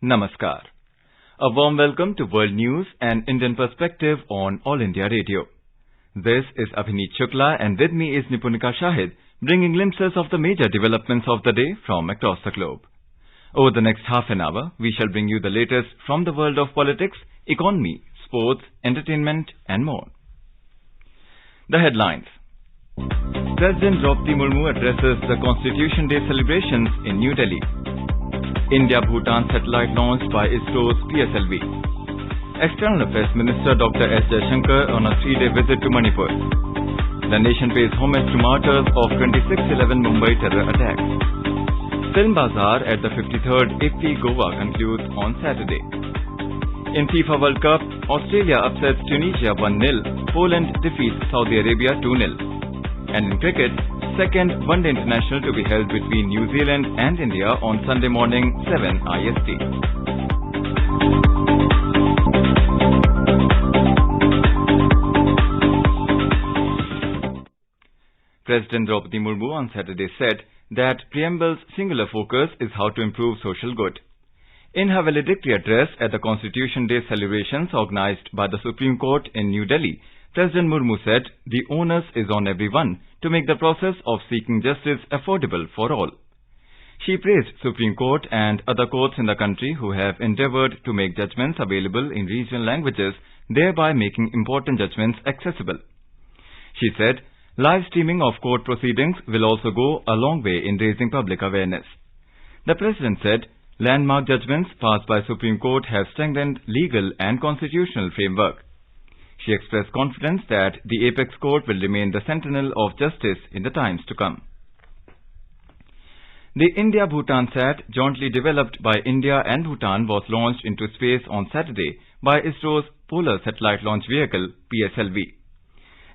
Namaskar. A warm welcome to World News and Indian Perspective on All India Radio. This is Abhineet Shukla and with me is Nipunika Shahid, bringing glimpses of the major developments of the day from across the globe. Over the next half an hour, we shall bring you the latest from the world of politics, economy, sports, entertainment and more. The headlines. President Draupadi Murmu addresses the Constitution Day celebrations in New Delhi. India-Bhutan satellite launched by ISRO's PSLV. External Affairs Minister Dr. S. Jaishankar on a 3-day visit to Manipur. The nation pays homage to martyrs of 26/11 Mumbai terror attacks. Film Bazaar at the 53rd IFFI Goa concludes on Saturday. In FIFA World Cup, Australia upsets Tunisia 1-0, Poland defeats Saudi Arabia 2-0. And in cricket, second one-day international to be held between New Zealand and India on Sunday morning 7 IST. President Draupadi Murmu on Saturday said that Preamble's singular focus is how to improve social good. In her valedictory address at the Constitution Day celebrations organized by the Supreme Court in New Delhi, President Murmu said the onus is on everyone to make the process of seeking justice affordable for all. She praised Supreme Court and other courts in the country who have endeavored to make judgments available in regional languages, thereby making important judgments accessible. She said live streaming of court proceedings will also go a long way in raising public awareness. The President said landmark judgments passed by Supreme Court have strengthened legal and constitutional framework. She expressed confidence that the Apex Court will remain the sentinel of justice in the times to come. The India-Bhutan Sat, jointly developed by India and Bhutan, was launched into space on Saturday by ISRO's Polar Satellite Launch Vehicle, PSLV.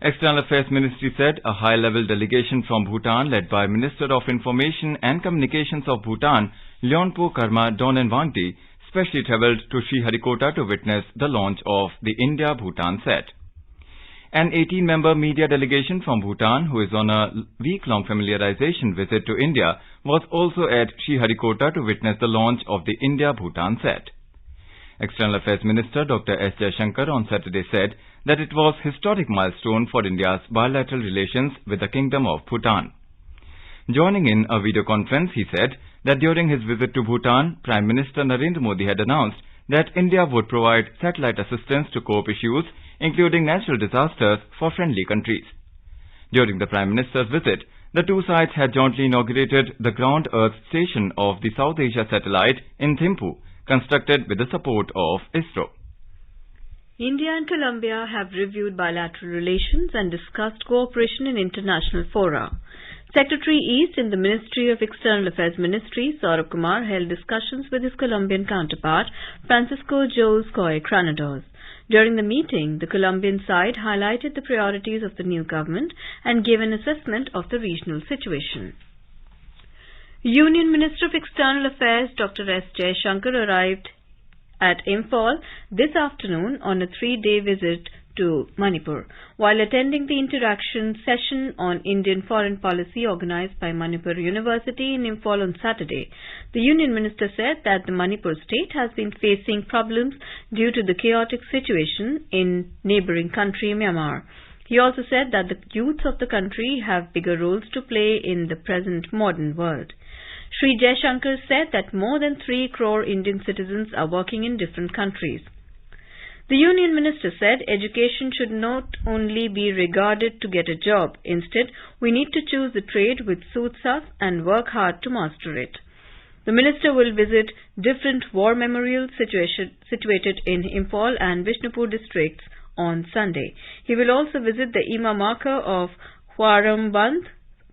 External Affairs Ministry said a high-level delegation from Bhutan led by Minister of Information and Communications of Bhutan, Leonpo Karma Donenwangdi, specially travelled to Sriharikota to witness the launch of the India-Bhutan Sat. An 18-member media delegation from Bhutan, who is on a week-long familiarization visit to India, was also at Sriharikota to witness the launch of the India-Bhutan Sat. External Affairs Minister Dr. S. Jaishankar on Saturday said that it was a historic milestone for India's bilateral relations with the Kingdom of Bhutan. Joining in a video conference, he said that during his visit to Bhutan, Prime Minister Narendra Modi had announced that India would provide satellite assistance to cope issues, including natural disasters, for friendly countries. During the Prime Minister's visit, the two sides had jointly inaugurated the Ground Earth Station of the South Asia satellite in Thimphu, constructed with the support of ISRO. India and Colombia have reviewed bilateral relations and discussed cooperation in international fora. Secretary East in the Ministry of External Affairs Ministry, Saurabh Kumar, held discussions with his Colombian counterpart, Francisco Jose Coy Granados. During the meeting, the Colombian side highlighted the priorities of the new government and gave an assessment of the regional situation. Union Minister of External Affairs Dr. S. Jaishankar arrived at Imphal this afternoon on a 3-day visit to Manipur. While attending the interaction session on Indian foreign policy organized by Manipur University in Imphal on Saturday, the Union Minister said that the Manipur state has been facing problems due to the chaotic situation in neighbouring country Myanmar. He also said that the youths of the country have bigger roles to play in the present modern world. Shri Jaishankar said that more than 3 crore Indian citizens are working in different countries. The Union Minister said education should not only be regarded to get a job. Instead, we need to choose the trade which suits us and work hard to master it. The Minister will visit different war memorials situated in Imphal and Vishnupur districts on Sunday. He will also visit the Ima marker of Huaramband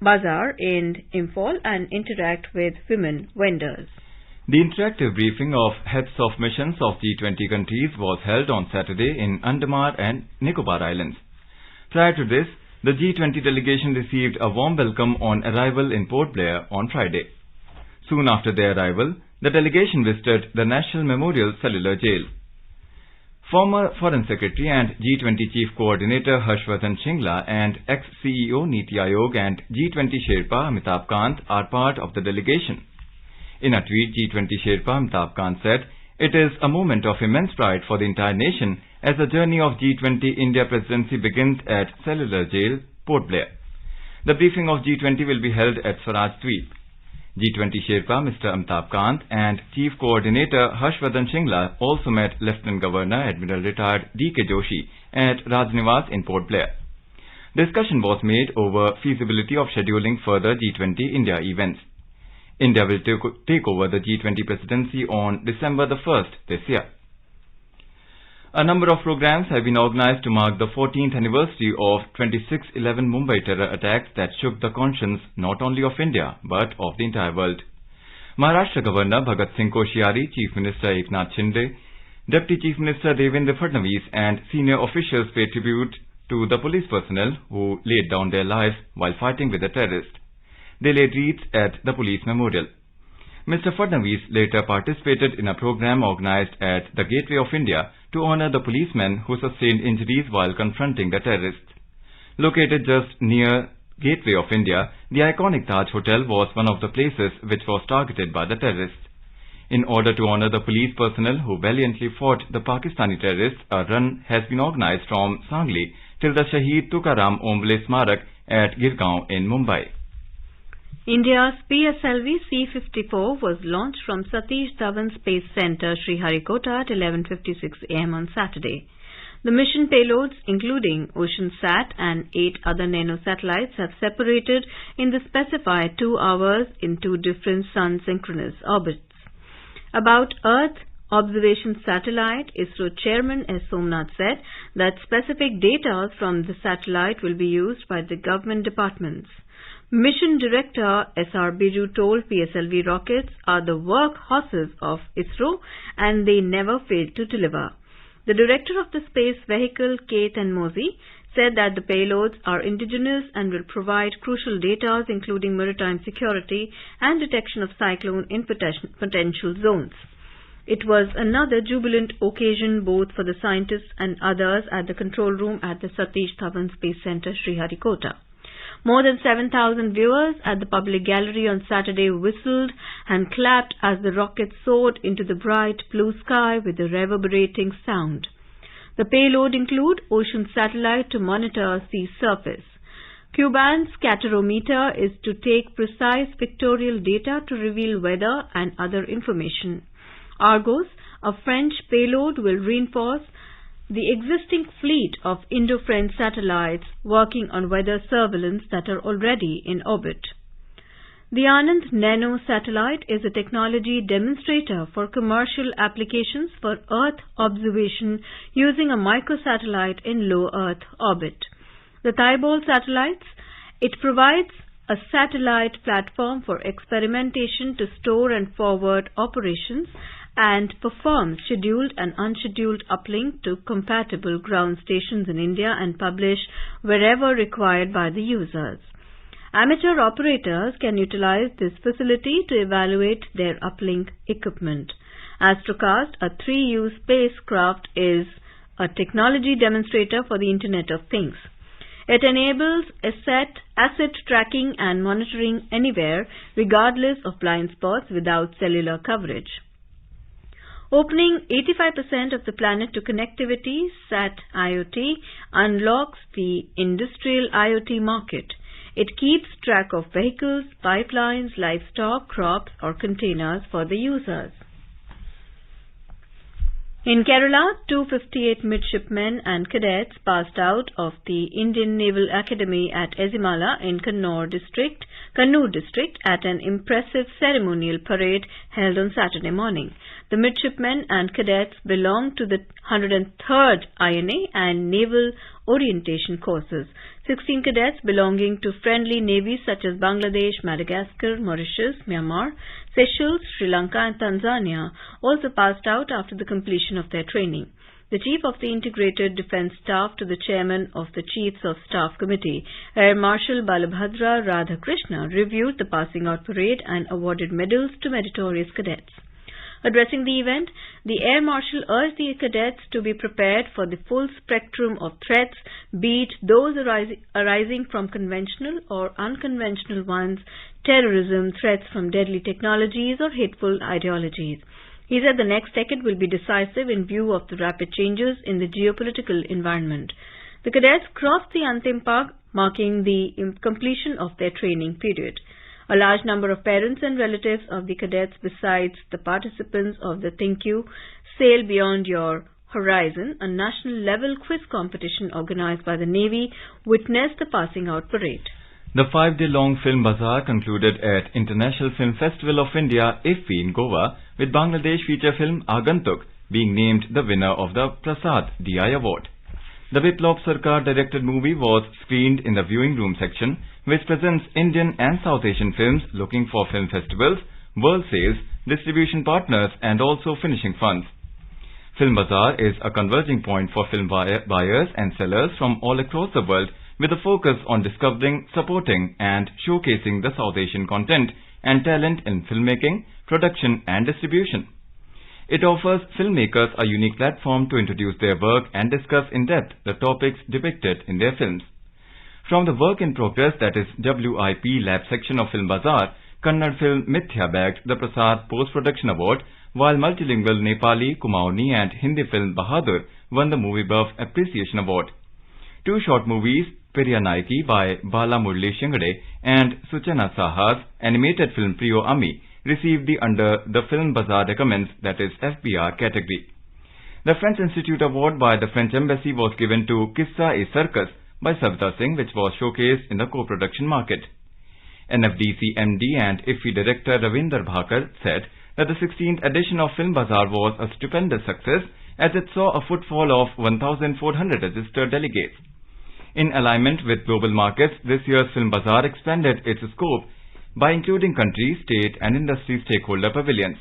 Bazaar in Imphal and interact with women vendors. The interactive briefing of heads of missions of G20 countries was held on Saturday in Andaman and Nicobar Islands. Prior to this, the G20 delegation received a warm welcome on arrival in Port Blair on Friday. Soon after their arrival, the delegation visited the National Memorial Cellular Jail. Former Foreign Secretary and G20 Chief Coordinator Harshvardhan Shringla and ex-CEO Niti Aayog and G20 Sherpa Amitabh Kant are part of the delegation. In a tweet, G20 Sherpa Amitabh Kant said, It is a moment of immense pride for the entire nation as the journey of G20 India presidency begins at Cellular Jail, Port Blair. The briefing of G20 will be held at Swaraj Dweep. G20 Sherpa Mr. Amitabh Kant and Chief Coordinator Harshvardhan Shringla also met Lieutenant Governor Admiral Retired D.K. Joshi at Rajniwas in Port Blair. Discussion was made over feasibility of scheduling further G20 India events. India will take over the G20 presidency on December the 1st this year. A number of programs have been organized to mark the 14th anniversary of 26/11 Mumbai terror attacks that shook the conscience not only of India but of the entire world. Maharashtra Governor Bhagat Singh Koshyari, Chief Minister Eknath Shinde, Deputy Chief Minister Devendra Fadnavis and senior officials paid tribute to the police personnel who laid down their lives while fighting with the terrorists. They laid wreaths at the police memorial. Mr. Fadnavis later participated in a program organized at the Gateway of India to honor the policemen who sustained injuries while confronting the terrorists. Located just near Gateway of India, the iconic Taj Hotel was one of the places which was targeted by the terrorists. In order to honor the police personnel who valiantly fought the Pakistani terrorists, a run has been organized from Sangli till the Shaheed Tukaram Ombole Smarak at Girgaon in Mumbai. India's PSLV C-54 was launched from Satish Dhawan Space Centre, Sriharikota at 11:56 am on Saturday. The mission payloads, including OceanSat and 8 other nanosatellites, have separated in the specified 2 hours in 2 different sun-synchronous orbits. About Earth Observation Satellite, ISRO Chairman S. Somnath said that specific data from the satellite will be used by the government departments. Mission Director S.R. Biju told PSLV rockets are the workhorses of ISRO and they never fail to deliver. The director of the space vehicle, K. Tenmozi, said that the payloads are indigenous and will provide crucial data including maritime security and detection of cyclone in potential zones. It was another jubilant occasion both for the scientists and others at the control room at the Satish Dhawan Space Centre, Sriharikota. More than 7,000 viewers at the public gallery on Saturday whistled and clapped as the rocket soared into the bright blue sky with a reverberating sound. The payload include ocean satellite to monitor sea surface. Q-band scatterometer is to take precise pictorial data to reveal weather and other information. Argos, a French payload, will reinforce the existing fleet of Indo-French satellites working on weather surveillance that are already in orbit. The Anand Nano satellite is a technology demonstrator for commercial applications for Earth observation using a microsatellite in low Earth orbit. The Thibault satellites, it provides a satellite platform for experimentation to store and forward operations and perform scheduled and unscheduled uplink to compatible ground stations in India and publish wherever required by the users. Amateur operators can utilize this facility to evaluate their uplink equipment. Astrocast, a 3U spacecraft, is a technology demonstrator for the Internet of Things. It enables asset tracking and monitoring anywhere, regardless of blind spots without cellular coverage. Opening 85% of the planet to connectivity, SAT IoT unlocks the industrial IoT market. It keeps track of vehicles, pipelines, livestock, crops or containers for the users. In Kerala, 258 midshipmen and cadets passed out of the Indian Naval Academy at Ezimala in Kannur district at an impressive ceremonial parade held on Saturday morning. The midshipmen and cadets belong to the 103rd INA and Naval Orientation Courses. 16 cadets belonging to friendly navies such as Bangladesh, Madagascar, Mauritius, Myanmar, Seychelles, Sri Lanka and Tanzania also passed out after the completion of their training. The Chief of the Integrated Defence Staff to the Chairman of the Chiefs of Staff Committee, Air Marshal Balabhadra Radhakrishna, reviewed the passing out parade and awarded medals to meritorious cadets. Addressing the event, the Air Marshal urged the cadets to be prepared for the full spectrum of threats, be it those arising from conventional or unconventional ones, terrorism, threats from deadly technologies or hateful ideologies. He said the next decade will be decisive in view of the rapid changes in the geopolitical environment. The cadets crossed the Antim Pag, marking the completion of their training period. A large number of parents and relatives of the cadets, besides the participants of the Think You, Sail Beyond Your Horizon, a national-level quiz competition organized by the Navy, witnessed the passing out parade. The 5-day-long Film Bazaar concluded at International Film Festival of India, IFFI, in Goa, with Bangladesh feature film Agantuk being named the winner of the Prasad DI Award. The Biplop Sarkar directed movie was screened in the viewing room section, which presents Indian and South Asian films looking for film festivals, world sales, distribution partners and also finishing funds. Film Bazaar is a converging point for film buyers and sellers from all across the world, with a focus on discovering, supporting and showcasing the South Asian content and talent in filmmaking, production and distribution. It offers filmmakers a unique platform to introduce their work and discuss in depth the topics depicted in their films. From the work in progress, that is WIP lab section of Film Bazaar, Kannada film Mithya bagged the Prasad Post-Production Award, while multilingual Nepali, Kumaoni and Hindi film Bahadur won the Movie Buff Appreciation Award. Two short movies, Periya Naiki by Bala Murli Shingade and Suchana Saha's animated film Priyo Ami, received the Under the Film Bazaar Recommends, that is FBR category. The French Institute Award by the French Embassy was given to Kissa-e-Circus by Savita Singh, which was showcased in the co-production market. NFDC MD and IFFI Director Ravinder Bhakar said that the 16th edition of Film Bazaar was a stupendous success as it saw a footfall of 1,400 registered delegates. In alignment with global markets, this year's Film Bazaar expanded its scope by including country, state and industry stakeholder pavilions.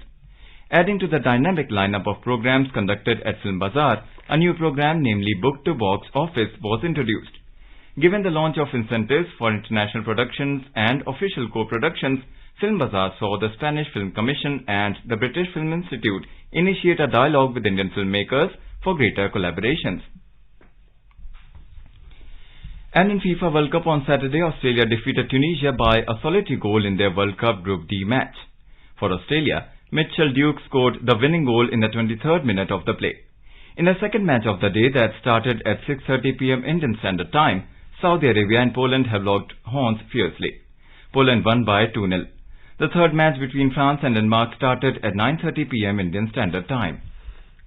Adding to the dynamic lineup of programs conducted at Film Bazaar, a new program, namely Book to Box Office, was introduced. Given the launch of incentives for international productions and official co-productions, Film Bazaar saw the Spanish Film Commission and the British Film Institute initiate a dialogue with Indian filmmakers for greater collaborations. And in FIFA World Cup on Saturday, Australia defeated Tunisia by a solitary goal in their World Cup Group D match. For Australia, Mitchell Duke scored the winning goal in the 23rd minute of the play. In the second match of the day that started at 6:30 p.m. Indian Standard Time, Saudi Arabia and Poland have locked horns fiercely. Poland won by 2-0. The third match between France and Denmark started at 9:30 p.m. Indian Standard Time.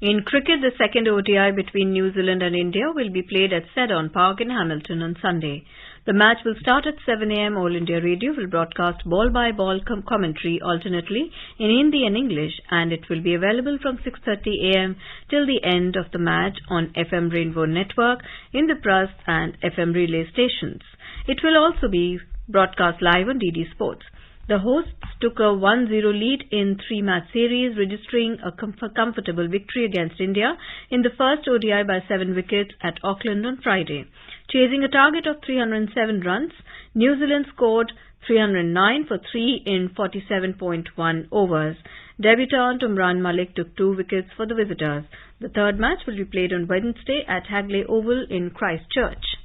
In cricket, the second ODI between New Zealand and India will be played at Seddon Park in Hamilton on Sunday. The match will start at 7 a.m. All India Radio will broadcast ball-by-ball commentary alternately in Hindi and English, and it will be available from 6:30 a.m. till the end of the match on FM Rainbow Network, in the press and FM relay stations. It will also be broadcast live on DD Sports. The hosts took a 1-0 lead in three-match series, registering a comfortable victory against India in the first ODI by 7 wickets at Auckland on Friday. Chasing a target of 307 runs, New Zealand scored 309 for 3 in 47.1 overs. Debutant Umran Malik took 2 wickets for the visitors. The third match will be played on Wednesday at Hagley Oval in Christchurch.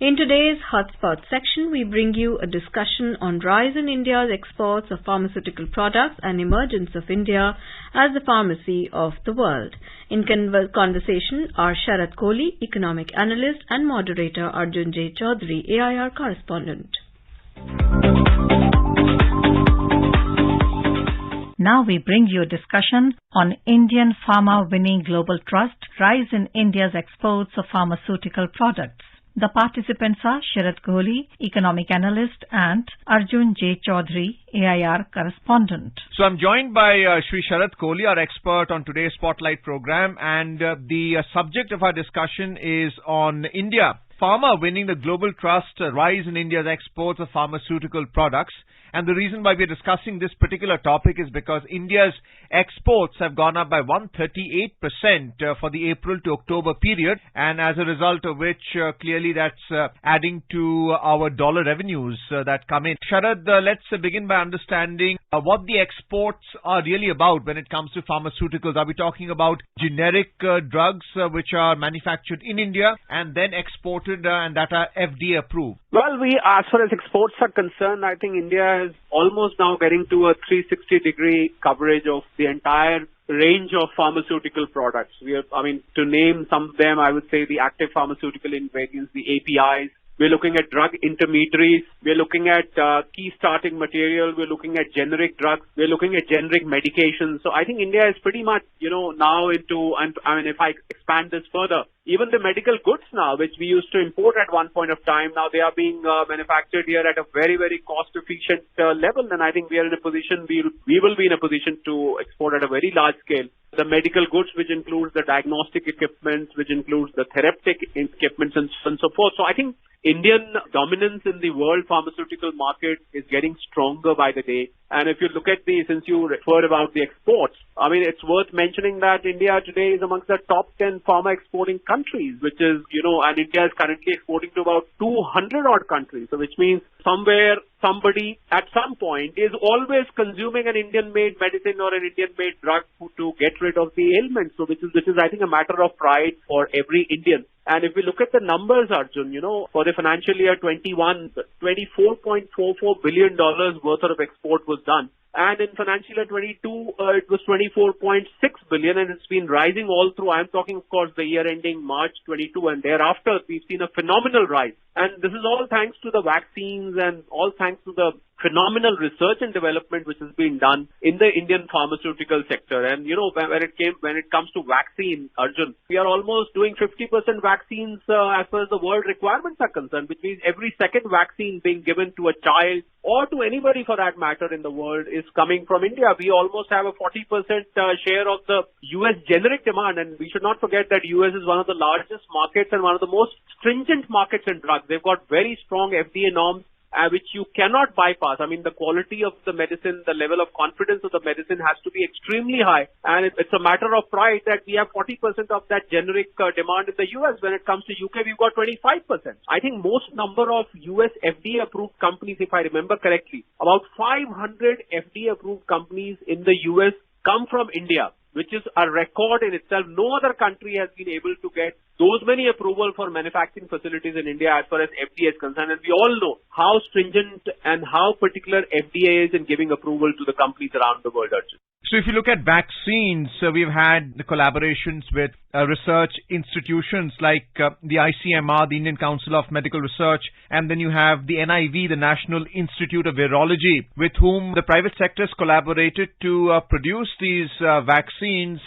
In today's Hotspot section, we bring you a discussion on rise in India's exports of pharmaceutical products and emergence of India as the pharmacy of the world. In conversation are Sharat Kohli, economic analyst, and moderator Arjun J. Chaudhary, AIR correspondent. Now we bring you a discussion on Indian Pharma winning Global Trust, rise in India's exports of pharmaceutical products. The participants are Sharat Kohli, economic analyst, and Arjun J. Chaudhary, AIR correspondent. So I'm joined by Shri Sharat Kohli, our expert on today's Spotlight program, and the subject of our discussion is on India. Pharma winning the Global Trust, rise in India's exports of pharmaceutical products. And the reason why we're discussing this particular topic is because India's exports have gone up by 138% for the April to October period, and as a result of which clearly that's adding to our dollar revenues that come in. Sharad, let's begin by understanding what the exports are really about when it comes to pharmaceuticals. Are we talking about generic drugs which are manufactured in India and then exported exported and that are FDA approved? Well, as far as exports are concerned, I think India is almost now getting to a 360-degree coverage of the entire range of pharmaceutical products. To name some of them, I would say the active pharmaceutical ingredients, the APIs. We're looking at drug intermediaries. We're looking at key starting material. We're looking at generic drugs. We're looking at generic medications. So I think India is pretty much, now into, and if I expand this further, even the medical goods now, which we used to import at one point of time, now they are being manufactured here at a very, very cost-efficient level. And I think we are in a position, we will be in a position to export at a very large scale. The medical goods, which includes the diagnostic equipment, which includes the therapeutic equipment and so forth. So I think Indian dominance in the world pharmaceutical market is getting stronger by the day. And if you look at since you referred about the exports, it's worth mentioning that India today is amongst the top 10 pharma exporting countries, which is, and India is currently exporting to about 200 odd countries. So which means somewhere, somebody at some point is always consuming an Indian-made medicine or an Indian-made drug to get rid of the ailment. So which is, I think, a matter of pride for every Indian. And if we look at the numbers, Arjun, for the financial year 21, $24.44 billion worth of export was done. And in financial year 22, it was 24.6 billion, and it's been rising all through. I'm talking, of course, the year ending March 22, and thereafter we've seen a phenomenal rise. And this is all thanks to the vaccines and all thanks to the phenomenal research and development which has been done in the Indian pharmaceutical sector. And when it comes to vaccine, Arjun, we are almost doing 50% vaccines as far as the world requirements are concerned, which means every second vaccine being given to a child or to anybody for that matter in the world is coming from India. We almost have a 40% share of the US generic demand, and we should not forget that US is one of the largest markets and one of the most stringent markets in drugs. They've got very strong FDA norms, which you cannot bypass. The quality of the medicine, the level of confidence of the medicine has to be extremely high. And it's a matter of pride that we have 40% of that generic demand in the US. When it comes to UK, we've got 25%. I think most number of US FDA-approved companies, if I remember correctly, about 500 FDA-approved companies in the US come from India, which is a record in itself. No other country has been able to get those many approval for manufacturing facilities in India as far as FDA is concerned. And we all know how stringent and how particular FDA is in giving approval to the companies around the world, Arjun. So if you look at vaccines, we've had the collaborations with research institutions like the ICMR, the Indian Council of Medical Research, and then you have the NIV, the National Institute of Virology, with whom the private sector has collaborated to produce these vaccines.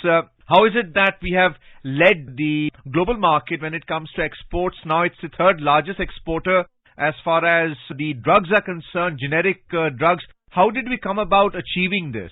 How is it that we have led the global market when it comes to exports? Now it's the third largest exporter as far as the drugs are concerned, generic drugs. How did we come about achieving this?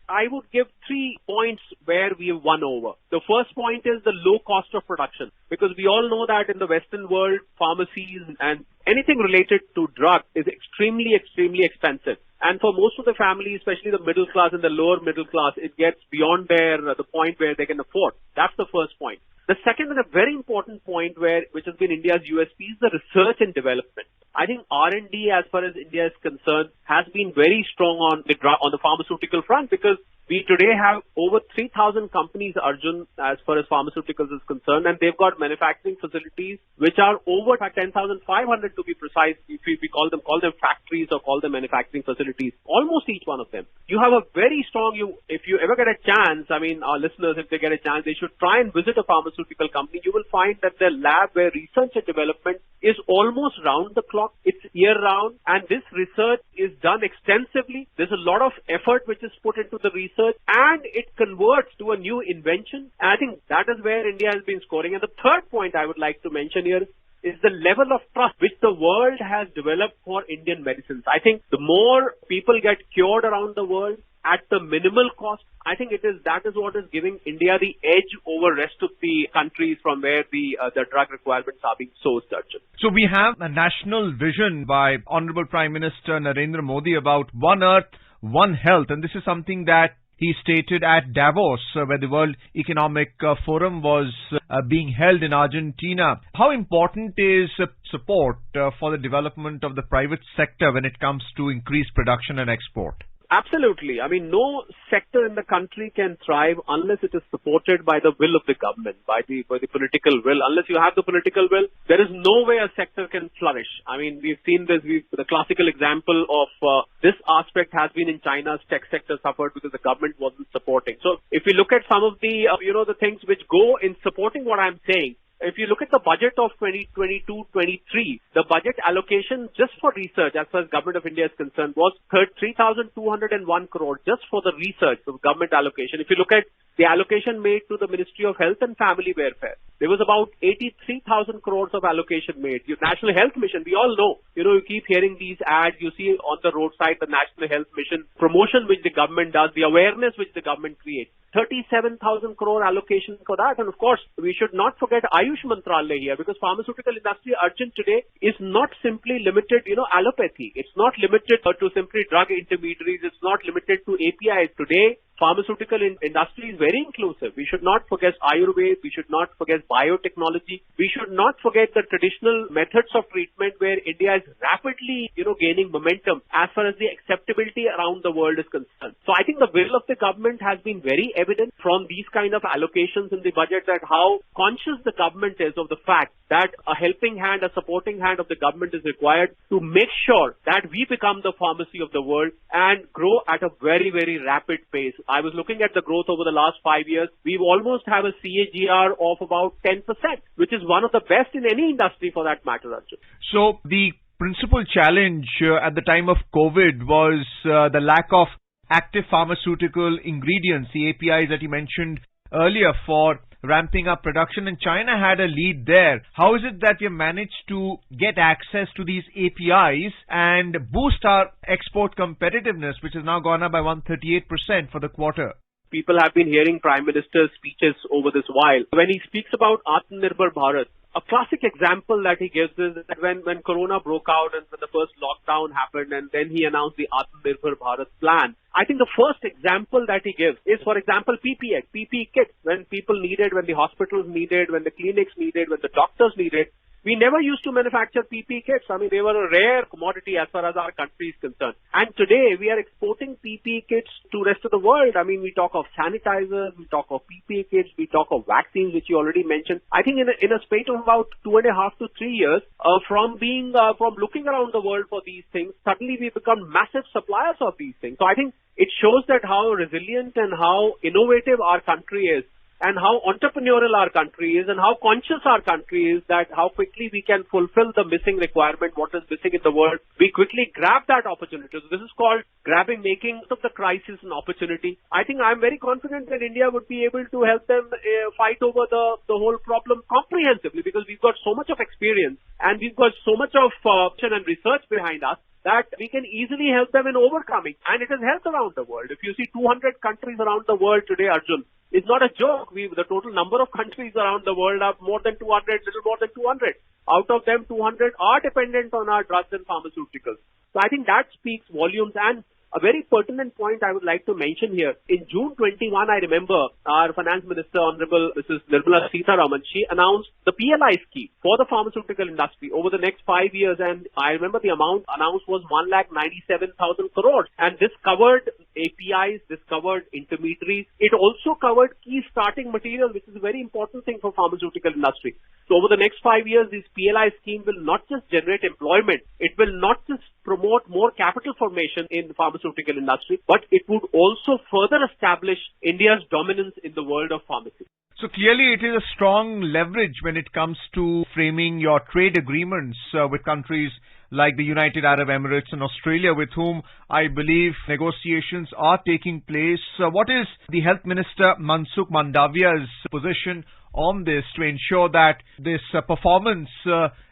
I would give 3 points where we have won over. The first point is the low cost of production, because we all know that in the Western world, pharmacies and anything related to drugs is extremely, extremely expensive. And for most of the families, especially the middle class and the lower middle class, it gets beyond the point where they can afford. That's the first point. The second and a very important point which has been India's USP is the research and development. I think R&D, as far as India is concerned, has been very strong on the pharmaceutical front, because we today have over 3,000 companies, Arjun, as far as pharmaceuticals is concerned, and they've got manufacturing facilities which are over 10,500 to be precise. If we call them factories or call them manufacturing facilities, almost each one of them. You have a very strong, if you ever get a chance, our listeners, if they get a chance, they should try and visit a pharmaceutical company. You will find that their lab where research and development is almost round the clock. It's year round, and this research is done extensively. There's a lot of effort which is put into the research, and it converts to a new invention. And I think that is where India has been scoring. And the third point I would like to mention here is the level of trust which the world has developed for Indian medicines. I think the more people get cured around the world at the minimal cost, I think that is what is giving India the edge over rest of the countries from where the drug requirements are being sourced. So we have a national vision by Honorable Prime Minister Narendra Modi about One Earth, One Health, and this is something that he stated at Davos, where the World Economic Forum was being held in Argentina. How important is support for the development of the private sector when it comes to increased production and export? Absolutely. I mean, no sector in the country can thrive unless it is supported by the will of the government, by the political will. Unless you have the political will, there is no way a sector can flourish. I mean, we've seen this. The classical example of this aspect has been in China's tech sector suffered because the government wasn't supporting. So if we look at some of the, the things which go in supporting what I'm saying, if you look at the budget of 2022-23, the budget allocation just for research, as far as Government of India is concerned, was 3,201 crore just for the research, the government allocation. If you look at the allocation made to the Ministry of Health and Family Welfare, there was about 83,000 crores of allocation made. National Health Mission, we all know, you keep hearing these ads, you see on the roadside the National Health Mission promotion which the government does, the awareness which the government creates. 37,000 crore allocation for that. And of course, we should not forget Ayush Mantralaya here, because pharmaceutical industry, Arjun, today is not simply limited, allopathy. It's not limited to simply drug intermediaries. It's not limited to APIs. Today, pharmaceutical industry is very inclusive. We should not forget Ayurveda. We should not forget biotechnology. We should not forget the traditional methods of treatment where India is rapidly, gaining momentum as far as the acceptability around the world is concerned. So I think the will of the government has been very evident from these kind of allocations in the budget, that how conscious the government is of the fact that a helping hand, a supporting hand of the government is required to make sure that we become the pharmacy of the world and grow at a very, very rapid pace. I was looking at the growth over the last 5 years. We almost have a CAGR of about 10%, which is one of the best in any industry for that matter, Arjun. So the principal challenge at the time of COVID was the lack of active pharmaceutical ingredients, the APIs that you mentioned earlier, for ramping up production, and China had a lead there. How is it that you managed to get access to these APIs and boost our export competitiveness, which has now gone up by 138% for the quarter? People have been hearing Prime Minister's speeches over this while. When he speaks about Atmanirbhar Bharat, a classic example that he gives is that when Corona broke out and when the first lockdown happened, and then he announced the Atmanirbhar Bharat plan, I think the first example that he gives is, for example, PPE kits. When people needed, when the hospitals needed, when the clinics needed, when the doctors needed, we never used to manufacture PPE kits. I mean, they were a rare commodity as far as our country is concerned. And today, we are exporting PPE kits to the rest of the world. I mean, we talk of sanitizers, we talk of PPE kits, we talk of vaccines, which you already mentioned. I think in a spate of about 2.5 to 3 years, from looking around the world for these things, suddenly we become massive suppliers of these things. So I think it shows that how resilient and how innovative our country is, and how entrepreneurial our country is, and how conscious our country is, that how quickly we can fulfill the missing requirement, what is missing in the world. We quickly grab that opportunity. So this is called making of the crisis an opportunity. I think I'm very confident that India would be able to help them fight over the whole problem comprehensively, because we've got so much of experience and we've got so much of and research behind us that we can easily help them in overcoming. And it has helped around the world. If you see 200 countries around the world today, Arjun, it's not a joke. The total number of countries around the world are more than 200, little more than 200. Out of them, 200 are dependent on our drugs and pharmaceuticals. So I think that speaks volumes. And a very pertinent point I would like to mention here. In June 21, I remember our Finance Minister, Honorable Mrs. Nirmala Sitharaman, she announced the PLI scheme for the pharmaceutical industry over the next 5 years. And I remember the amount announced was 197,000 crores. And this covered APIs, this covered intermediaries. It also covered key starting materials, which is a very important thing for pharmaceutical industry. So over the next 5 years, this PLI scheme will not just generate employment. It will not just promote more capital formation in the pharmaceutical industry, but it would also further establish India's dominance in the world of pharmacy. So clearly it is a strong leverage when it comes to framing your trade agreements with countries like the United Arab Emirates and Australia, with whom I believe negotiations are taking place. What is the Health Minister Mansukh Mandaviya's position on this to ensure that this performance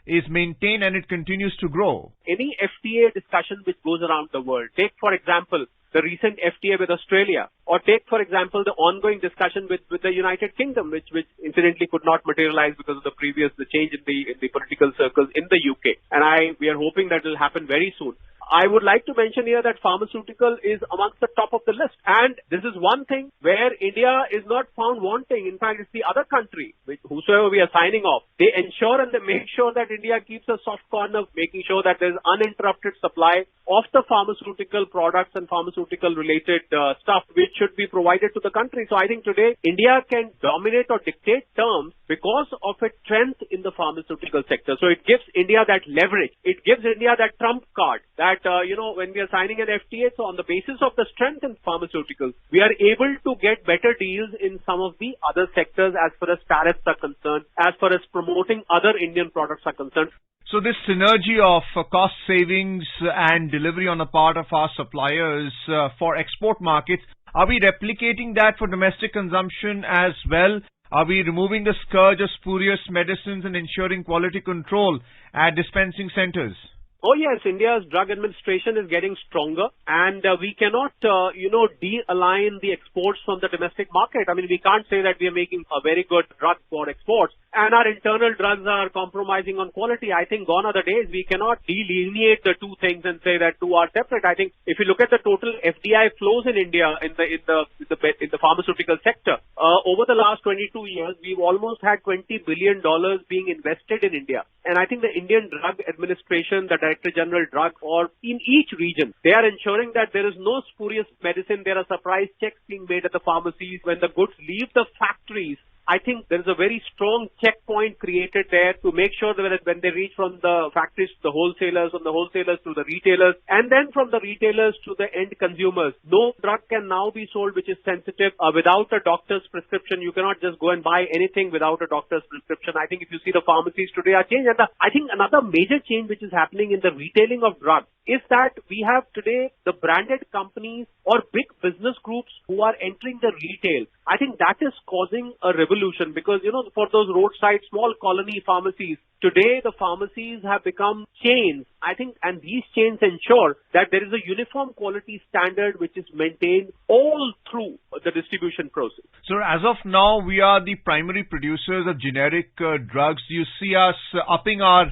is maintained and it continues to grow? Any FTA discussion which goes around the world, take for example the recent FTA with Australia, or take for example the ongoing discussion with the United Kingdom, which incidentally could not materialize because of the change in the political circles in the UK, and we are hoping that will happen very soon. I would like to mention here that pharmaceutical is amongst the top of the list. And this is one thing where India is not found wanting. In fact, it's the other country, whosoever we are signing off, they ensure and they make sure that India keeps a soft corner, making sure that there's uninterrupted supply of the pharmaceutical products and pharmaceutical pharmaceutical related stuff which should be provided to the country. So I think today India can dominate or dictate terms because of its strength in the pharmaceutical sector. So it gives India that leverage. It gives India that trump card that, when we are signing an FTA, so on the basis of the strength in pharmaceuticals, we are able to get better deals in some of the other sectors as far as tariffs are concerned, as far as promoting other Indian products are concerned. So this synergy of cost savings and delivery on the part of our suppliers for export markets, are we replicating that for domestic consumption as well? Are we removing the scourge of spurious medicines and ensuring quality control at dispensing centers? Oh yes, India's drug administration is getting stronger, and we cannot, de-align the exports from the domestic market. I mean, we can't say that we are making a very good drug for exports, and our internal drugs are compromising on quality. I think gone are the days. We cannot delineate the two things and say that two are separate. I think if you look at the total FDI flows in India in the pharmaceutical sector, over the last 22 years, we've almost had $20 billion being invested in India. And I think the Indian Drug Administration, the Director General Drug, or in each region, they are ensuring that there is no spurious medicine. There are surprise checks being made at the pharmacies. When the goods leave the factories, I think there is a very strong checkpoint created there to make sure that when they reach from the factories to the wholesalers, from the wholesalers to the retailers, and then from the retailers to the end consumers, no drug can now be sold which is sensitive without a doctor's prescription. You cannot just go and buy anything without a doctor's prescription. I think if you see the pharmacies today are changed. And I think another major change which is happening in the retailing of drugs is that we have today the branded companies or big business groups who are entering the retail. I think that is causing a revolution because, for those roadside small colony pharmacies, today the pharmacies have become chains. I think, and these chains ensure that there is a uniform quality standard which is maintained all through the distribution process. So as of now, we are the primary producers of generic drugs. Do you see us upping our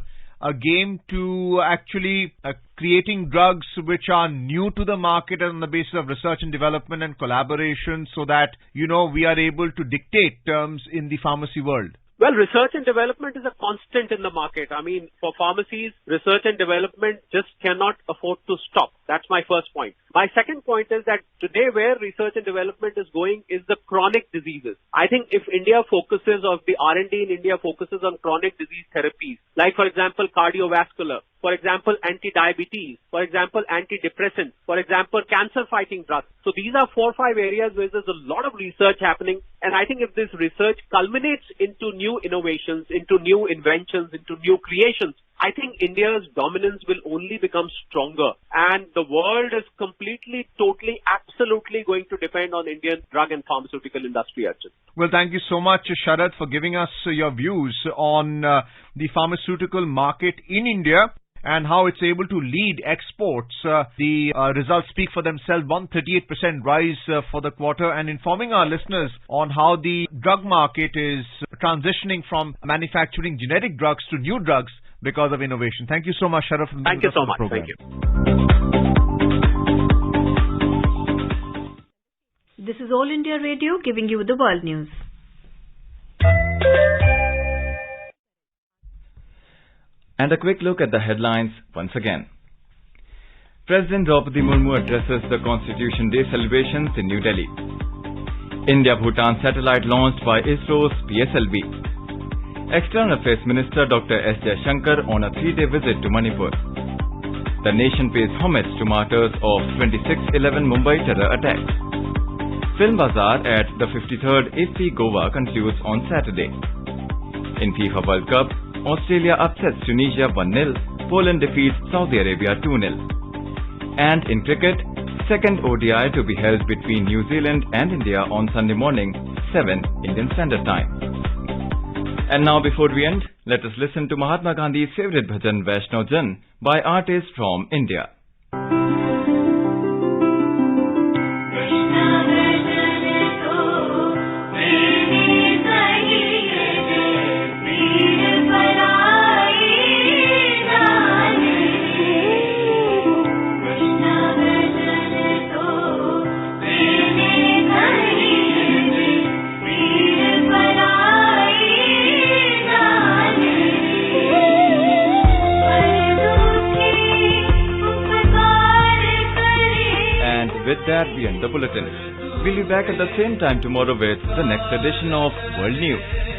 game to actually creating drugs which are new to the market on the basis of research and development and collaboration so that, we are able to dictate terms in the pharmacy world? Well, research and development is a constant in the market. I mean, for pharmacies, research and development just cannot afford to stop. That's my first point. My second point is that today where research and development is going is the chronic diseases. I think if India focuses, or the R&D in India focuses on chronic disease therapies, like for example, cardiovascular, for example, anti-diabetes, for example, antidepressants, for example, cancer-fighting drugs. So these are 4 or 5 areas where there's a lot of research happening. And I think if this research culminates into new innovations, into new inventions, into new creations, I think India's dominance will only become stronger. And the world is completely, totally, absolutely going to depend on Indian drug and pharmaceutical industry, Arjun. Well, thank you so much, Sharad, for giving us your views on the pharmaceutical market in India and how it's able to lead exports. The results speak for themselves, 138% rise for the quarter, and informing our listeners on how the drug market is transitioning from manufacturing generic drugs to new drugs because of innovation. Thank you so much, Sharad. Thank you so much. Thank you. This is All India Radio giving you the world news. And a quick look at the headlines once again. President Draupadi Murmu addresses the Constitution Day celebrations in New Delhi. India-Bhutan satellite launched by ISRO's PSLV. External Affairs Minister Dr. S. Jaishankar on a 3-day visit to Manipur. The nation pays homage to martyrs of 26/11 Mumbai terror attacks. Film Bazaar at the 53rd IFFI Goa concludes on Saturday. In FIFA World Cup, Australia upsets Tunisia 1-0, Poland defeats Saudi Arabia 2-0. And in cricket, second ODI to be held between New Zealand and India on Sunday morning, 7 Indian Standard Time. And now before we end, let us listen to Mahatma Gandhi's favorite bhajan Vaishnav Jan by artists from India. With that, we end the bulletin. We'll be back at the same time tomorrow with the next edition of World News.